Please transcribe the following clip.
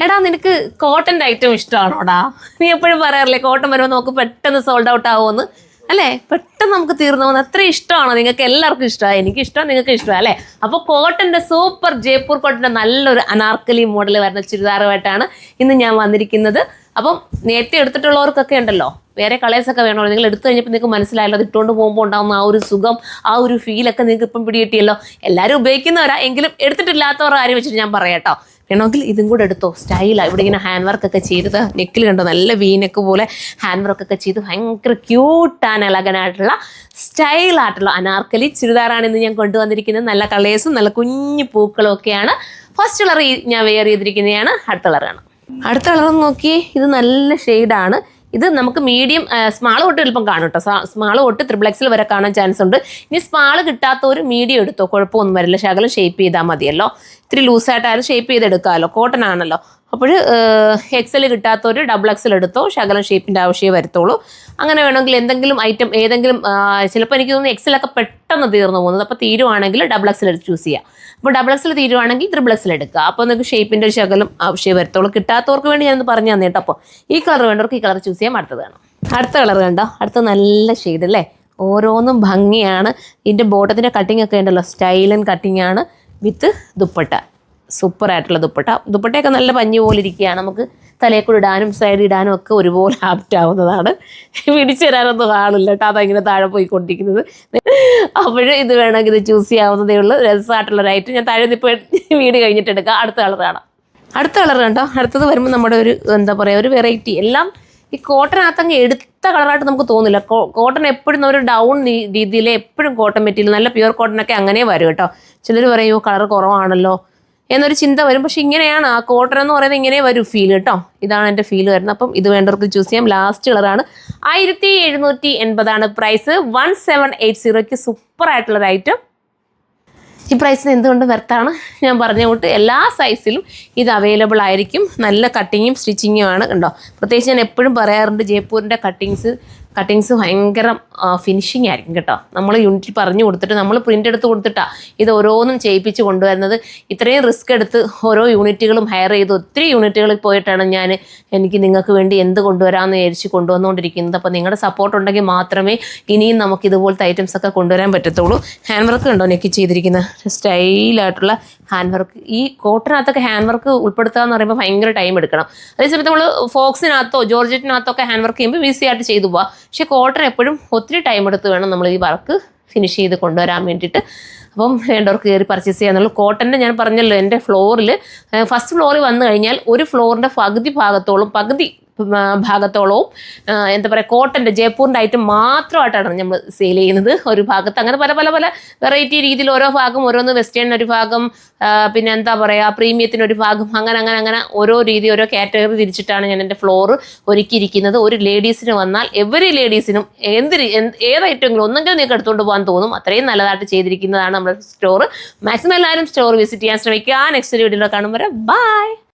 എടാ നിനക്ക് കോട്ടൻ്റെ ഐറ്റം ഇഷ്ടമാണോടാ? നീ എപ്പോഴും പറയാറില്ലേ കോട്ടൺ വരുമ്പോൾ നമുക്ക് പെട്ടെന്ന് സോൾഡ് ഔട്ട് ആവുമെന്ന് അല്ലേ? പെട്ടെന്ന് നമുക്ക് തീർന്നു പോകുന്നത് അത്ര ഇഷ്ടമാണോ? നിങ്ങൾക്ക് എല്ലാവർക്കും ഇഷ്ടമാണ്, എനിക്ക് ഇഷ്ടമാണ്, നിങ്ങൾക്ക് ഇഷ്ടമാണ് അല്ലേ? അപ്പോൾ കോട്ടൻ്റെ സൂപ്പർ ജയ്പൂർ കോട്ടൻ്റെ നല്ലൊരു അനാർക്കലി മോഡൽ വരുന്ന ചുരിദാറുമായിട്ടാണ് ഇന്ന് ഞാൻ വന്നിരിക്കുന്നത്. അപ്പം നേരത്തെ എടുത്തിട്ടുള്ളവർക്കൊക്കെ ഉണ്ടല്ലോ വേറെ കളേഴ്സൊക്കെ വേണമല്ലോ. നിങ്ങൾ എടുത്തു കഴിഞ്ഞപ്പോൾ നിങ്ങൾക്ക് മനസ്സിലായല്ലോ അത് ഇട്ടുകൊണ്ട് പോകുമ്പോൾ ഉണ്ടാകുന്ന ആ ഒരു സുഖം, ആ ഒരു ഫീലൊക്കെ നിങ്ങൾക്ക് ഇപ്പം പിടികിട്ടിയല്ലോ. എല്ലാവരും ഉപയോഗിക്കുന്നവരാ, എങ്കിലും എടുത്തിട്ടില്ലാത്തവർ ആരും വെച്ചിട്ട് ഞാൻ പറയാം കേട്ടോ. വേണമെങ്കിൽ ഇതും കൂടെ എടുത്തോ. സ്റ്റൈലാണ്. ഇവിടെ ഇങ്ങനെ ഹാൻഡ് വർക്കൊക്കെ ചെയ്തത് നെക്കിൽ കണ്ടോ, നല്ല വീനക്ക് പോലെ ഹാൻഡ് വർക്കൊക്കെ ചെയ്ത് ഭയങ്കര ക്യൂട്ടാണ് എലഗനായിട്ടുള്ള സ്റ്റൈലായിട്ടുള്ള അനാർക്കലി ചുരിദാറാണ് ഇന്ന് ഞാൻ കൊണ്ടുവന്നിരിക്കുന്നത്. നല്ല കളേഴ്സും നല്ല കുഞ്ഞു പൂക്കളും ഒക്കെയാണ്. ഫസ്റ്റ് കളർ ഞാൻ വെയർ ചെയ്തിരിക്കുന്നതാണ്. അടുത്ത കളറാണ്. അടുത്ത കളർ നോക്കിയേ, ഇത് നല്ല ഷെയ്ഡാണ്. ഇത് നമുക്ക് മീഡിയം സ്മാൾ തൊട്ട് എളുപ്പം കാണും കേട്ടോ. സ്മാൾ തൊട്ട് XXL വരെ കാണാൻ ചാൻസ് ഉണ്ട്. ഇനി സ്മാൾ കിട്ടാത്തവർ മീഡിയം എടുത്തോ, കുഴപ്പമൊന്നും വരില്ല. ശകലം ഷേപ്പ് ചെയ്താൽ മതിയല്ലോ. ഇത്തിരി ലൂസായിട്ടായാലും ഷേപ്പ് ചെയ്തെടുക്കാമല്ലോ, കോട്ടൺ ആണല്ലോ. അപ്പോൾ XL കിട്ടാത്തവർ XXL എടുത്തോ, ശകലം ഷേപ്പിൻ്റെ ആവശ്യമേ വരത്തുള്ളൂ. അങ്ങനെ വേണമെങ്കിൽ എന്തെങ്കിലും ഐറ്റം ഏതെങ്കിലും ചിലപ്പോൾ എനിക്ക് തോന്നുന്നു XL ഒക്കെ പെട്ടെന്ന് തീർന്നു പോകുന്നത്. അപ്പോൾ തീരുവാണെങ്കിൽ XXL ചൂസ് ചെയ്യുക. അപ്പോൾ XXL തീരുവാണെങ്കിൽ XXL എടുക്കുക. അപ്പോൾ നിങ്ങൾക്ക് ഷേപ്പിൻ്റെ ഒരു ശകലം ആവശ്യമേ വരത്തുള്ളൂ. കിട്ടാത്തവർക്ക് വേണ്ടി ഞാനൊന്ന് പറഞ്ഞു തന്നെ കേട്ടോ. അപ്പോൾ ഈ കളർ വേണ്ടവർക്ക് ഈ കളർ ചൂസ് ചെയ്യാൻ അടുത്തതാണ്. അടുത്ത കളർ കണ്ടോ, അടുത്ത നല്ല ഷെയ്ഡ് അല്ലേ? ഓരോന്നും ഭംഗിയാണ്. ഇതിൻ്റെ ബോട്ടത്തിൻ്റെ കട്ടിങ് ഒക്കെ ഉണ്ടല്ലോ, സ്റ്റൈലൻ കട്ടിങ് ആണ് വിത്ത് ദുപ്പട്ട. സൂപ്പറായിട്ടുള്ള ദുപ്പട്ടയൊക്കെ നല്ല പഞ്ഞു പോലെ ഇരിക്കുകയാണ്. നമുക്ക് തലയിൽ കൂടെ ഇടാനും സൈഡ് ഇടാനും ഒക്കെ ഒരുപോലെ ആപ്റ്റാവുന്നതാണ്. പിടിച്ചു തരാനൊന്നും ആളില്ല കേട്ടോ, അതങ്ങനെ താഴെ പോയിക്കൊണ്ടിരിക്കുന്നത്. അപ്പോഴും ഇത് വേണമെങ്കിൽ ഇത് ചൂസ് ചെയ്യാവുന്നതേ ഉള്ളൂ. രസമായിട്ടുള്ളൊരു ഐറ്റം. ഞാൻ താഴെ ഇപ്പോൾ വീട് കഴിഞ്ഞിട്ട് എടുക്കാം. അടുത്ത കളർ കാണാം. അടുത്ത കളർ കണ്ടോ. അടുത്തത് വരുമ്പോൾ നമ്മുടെ ഒരു എന്താ പറയുക, ഒരു വെറൈറ്റി. എല്ലാം ഈ കോട്ടനകത്തങ്ങ് എടുത്ത കളറായിട്ട് നമുക്ക് തോന്നില്ല. കോട്ടൺ എപ്പോഴും ഒരു ഡൗൺ രീതിയിൽ എപ്പോഴും കോട്ടൺ മെറ്റീരിയൽ നല്ല പ്യുവർ കോട്ടനൊക്കെ അങ്ങനെ വരും കേട്ടോ. ചിലർ പറയുമോ കളർ കുറവാണല്ലോ എന്നൊരു ചിന്ത വരും. പക്ഷെ ഇങ്ങനെയാണ് ആ കോട്ടൺ എന്ന് പറയുന്നത്, ഇങ്ങനെ വരും ഫീൽ കേട്ടോ. ഇതാണ് എൻ്റെ ഫീൽ വരുന്നത്. അപ്പം ഇത് വേണ്ടവർക്ക് ചൂസ് ചെയ്യാം. ലാസ്റ്റ് കളറാണ്. 1780 പ്രൈസ്. 1780 സൂപ്പറായിട്ടുള്ളൊരു ഐറ്റം. ഈ പ്രൈസിന് എന്തുകൊണ്ട് വർത്താണ്? ഞാൻ പറഞ്ഞ കൂട്ട് എല്ലാ സൈസിലും ഇത് അവൈലബിൾ ആയിരിക്കും. നല്ല കട്ടിങ്ങും സ്റ്റിച്ചിങ്ങും ആണ് കണ്ടോ. പ്രത്യേകിച്ച് ഞാൻ എപ്പോഴും പറയാറുണ്ട്, ജയ്പൂരിൻ്റെ കട്ടിങ്സ് ഭയങ്കര ഫിനിഷിംഗ് ആയിരിക്കും കേട്ടോ. നമ്മൾ യൂണിറ്റിൽ പറഞ്ഞു കൊടുത്തിട്ട് നമ്മൾ പ്രിൻ്റ് എടുത്ത് കൊടുത്തിട്ടാണ് ഇത് ഓരോന്നും ചെയ്യിപ്പിച്ച് കൊണ്ടുവരുന്നത്. ഇത്രയും റിസ്ക് എടുത്ത് ഓരോ യൂണിറ്റുകളും ഹയർ ചെയ്ത് ഒത്തിരി യൂണിറ്റുകളിൽ പോയിട്ടാണ് എനിക്ക് നിങ്ങൾക്ക് വേണ്ടി എന്ത് കൊണ്ടുവരാമെന്ന് വിചാരിച്ച് കൊണ്ടുവന്നുകൊണ്ടിരിക്കുന്നത്. അപ്പോൾ നിങ്ങളുടെ സപ്പോർട്ട് ഉണ്ടെങ്കിൽ മാത്രമേ ഇനിയും നമുക്ക് ഇതുപോലത്തെ ഐറ്റംസ് ഒക്കെ കൊണ്ടുവരാൻ പറ്റത്തുള്ളൂ. ഹാൻഡ് വർക്ക് ഉണ്ടോ നെക്കി ചെയ്തിരിക്കുന്ന സ്റ്റൈലായിട്ടുള്ള ഹാൻഡ് വർക്ക്. ഈ കോട്ടനകത്തൊക്കെ ഹാൻഡ് വർക്ക് ഉൾപ്പെടുത്തുക എന്ന് പറയുമ്പോൾ ഭയങ്കര ടൈം എടുക്കണം. അതേസമയത്ത് നമ്മൾ ഫോക്സിനകത്തോ ജോർജറ്റിനകത്തോ ഒക്കെ ഹാൻഡ് വർക്ക് ചെയ്യുമ്പോൾ ഈസി ആയിട്ട് ചെയ്തു പോവാം. പക്ഷേ കോട്ടൺ എപ്പോഴും ഒത്തിരി ടൈം എടുത്ത് വേണം നമ്മൾ ഈ വർക്ക് ഫിനിഷ് ചെയ്ത് കൊണ്ടുവരാൻ വേണ്ടിയിട്ട്. അപ്പം വേണ്ടവർക്ക് കയറി പർച്ചേസ് ചെയ്യാന്നുള്ളൂ. കോട്ടൻ്റെ ഞാൻ പറഞ്ഞല്ലോ, എൻ്റെ ഫ്ലോറിൽ ഫസ്റ്റ് ഫ്ലോറിൽ വന്നു കഴിഞ്ഞാൽ ഒരു ഫ്ലോറിൻ്റെ പകുതി ഭാഗത്തോളവും എന്താ പറയുക കോട്ടൻ്റെ ജയ്പൂരിൻ്റെ ഐറ്റം മാത്രമായിട്ടാണ് നമ്മൾ സെയിൽ ചെയ്യുന്നത്. ഒരു ഭാഗത്ത് അങ്ങനെ പല പല പല വെറൈറ്റി രീതിയിൽ ഓരോ ഭാഗം ഓരോന്ന്, വെസ്റ്റേൺ ഒരു ഭാഗം, പിന്നെ എന്താ പറയുക പ്രീമിയത്തിനൊരു ഭാഗം, അങ്ങനെ ഓരോ രീതി ഓരോ കാറ്റഗറി തിരിച്ചിട്ടാണ് ഞാൻ എൻ്റെ ഫ്ലോർ ഒരുക്കിയിരിക്കുന്നത്. ഒരു ലേഡീസിന് വന്നാൽ എവറി ലേഡീസിനും ഏത് ഐറ്റമെങ്കിലും ഒന്നെങ്കിലും നിങ്ങൾക്ക് എടുത്തുകൊണ്ട് പോകാൻ തോന്നും. അത്രയും നല്ലതായിട്ട് ചെയ്തിരിക്കുന്നതാണ് നമ്മുടെ സ്റ്റോർ. മാക്സിമം എല്ലാവരും സ്റ്റോർ വിസിറ്റ് ചെയ്യാൻ ശ്രമിക്കുക. നെക്സ്റ്റ് വീഡിയോയിൽ കാണുമ്പോൾ ബൈ.